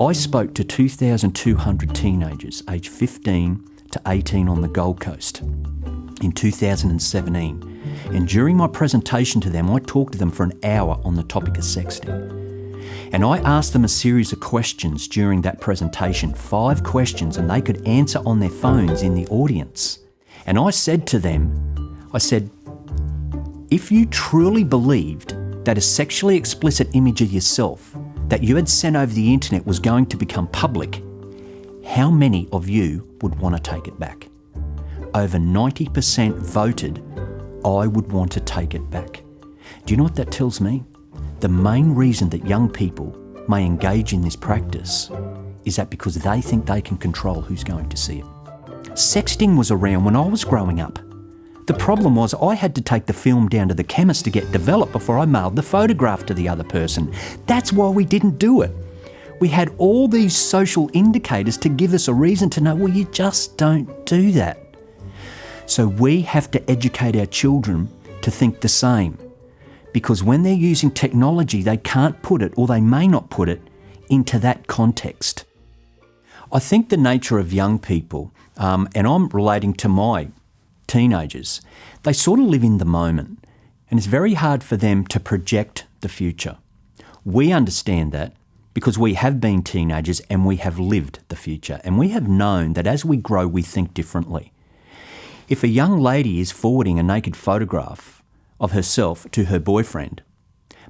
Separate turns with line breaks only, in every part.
I spoke to 2,200 teenagers aged 15 to 18 on the Gold Coast in 2017. And during my presentation to them, I talked to them for an hour on the topic of sexting. And I asked them a series of questions during that presentation, 5 questions, and they could answer on their phones in the audience. And I said to them, if you truly believed that a sexually explicit image of yourself that you had sent over the internet was going to become public, how many of you would want to take it back? Over 90% voted, I would want to take it back. Do you know what that tells me? The main reason that young people may engage in this practice is that because they think they can control who's going to see it. Sexting was around when I was growing up. The problem was I had to take the film down to the chemist to get developed before I mailed the photograph to the other person. That's why we didn't do it. We had all these social indicators to give us a reason to know, well, you just don't do that. So we have to educate our children to think the same. Because when they're using technology, they can't put it, or they may not put it, into that context. I think the nature of young people, and I'm relating to my teenagers, they sort of live in the moment, and it's very hard for them to project the future. We understand that because we have been teenagers and we have lived the future, and we have known that as we grow, we think differently. If a young lady is forwarding a naked photograph of herself to her boyfriend,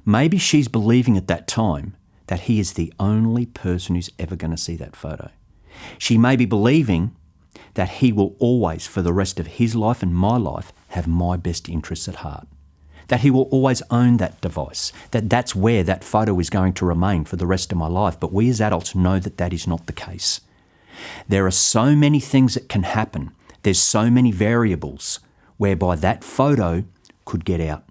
maybe she's believing at that time that he is the only person who's ever going to see that photo. She may be believing that he will always, for the rest of his life and my life, have my best interests at heart. That he will always own that device, that that's where that photo is going to remain for the rest of my life. But we as adults know that that is not the case. There are so many things that can happen. There's so many variables whereby that photo could get out.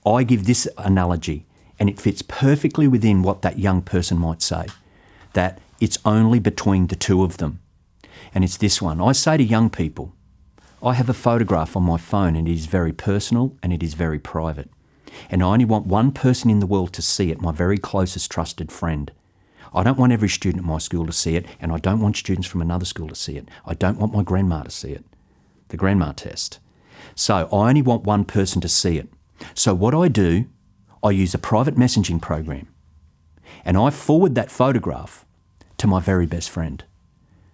I give this analogy, and it fits perfectly within what that young person might say, that it's only between the two of them. And it's this one. I say to young people, I have a photograph on my phone and it is very personal and it is very private. And I only want one person in the world to see it, my very closest trusted friend. I don't want every student at my school to see it, and I don't want students from another school to see it. I don't want my grandma to see it, the grandma test. So I only want one person to see it. So what I do, I use a private messaging program, and I forward that photograph to my very best friend,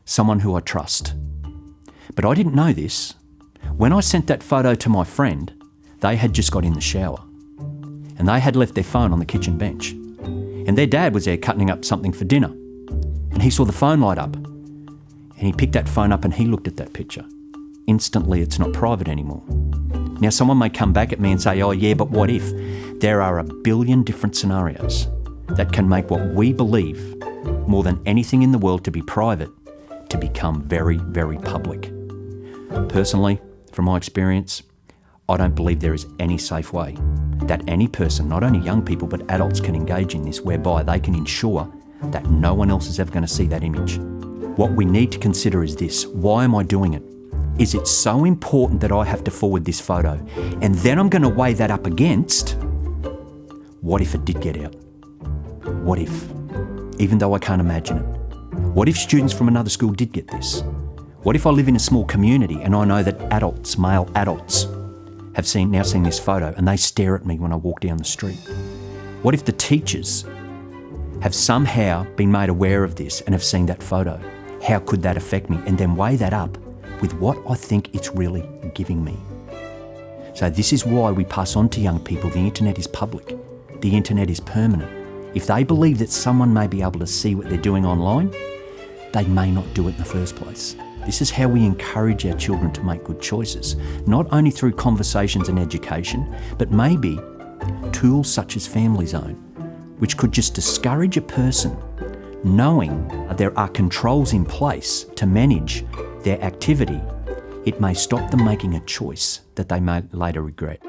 someone who I trust. But I didn't know this. When I sent that photo to my friend, they had just got in the shower, and they had left their phone on the kitchen bench. And their dad was there cutting up something for dinner. And he saw the phone light up. And he picked that phone up and he looked at that picture. Instantly, it's not private anymore. Now, someone may come back at me and say, oh yeah, but what if? There are a billion different scenarios that can make what we believe more than anything in the world to be private to become very, very public. Personally, from my experience, I don't believe there is any safe way that any person, not only young people, but adults can engage in this, whereby they can ensure that no one else is ever going to see that image. What we need to consider is this: why am I doing it? Is it so important that I have to forward this photo? And then I'm going to weigh that up against, what if it did get out? What if? Even though I can't imagine it. What if students from another school did get this? What if I live in a small community and I know that adults, male adults, have now seen this photo and they stare at me when I walk down the street? What if the teachers have somehow been made aware of this and have seen that photo? How could that affect me? And then weigh that up with what I think it's really giving me. So this is why we pass on to young people, the internet is public, the internet is permanent. If they believe that someone may be able to see what they're doing online, they may not do it in the first place. This is how we encourage our children to make good choices, not only through conversations and education, but maybe tools such as Family Zone, which could just discourage a person knowing there are controls in place to manage their activity. It may stop them making a choice that they may later regret.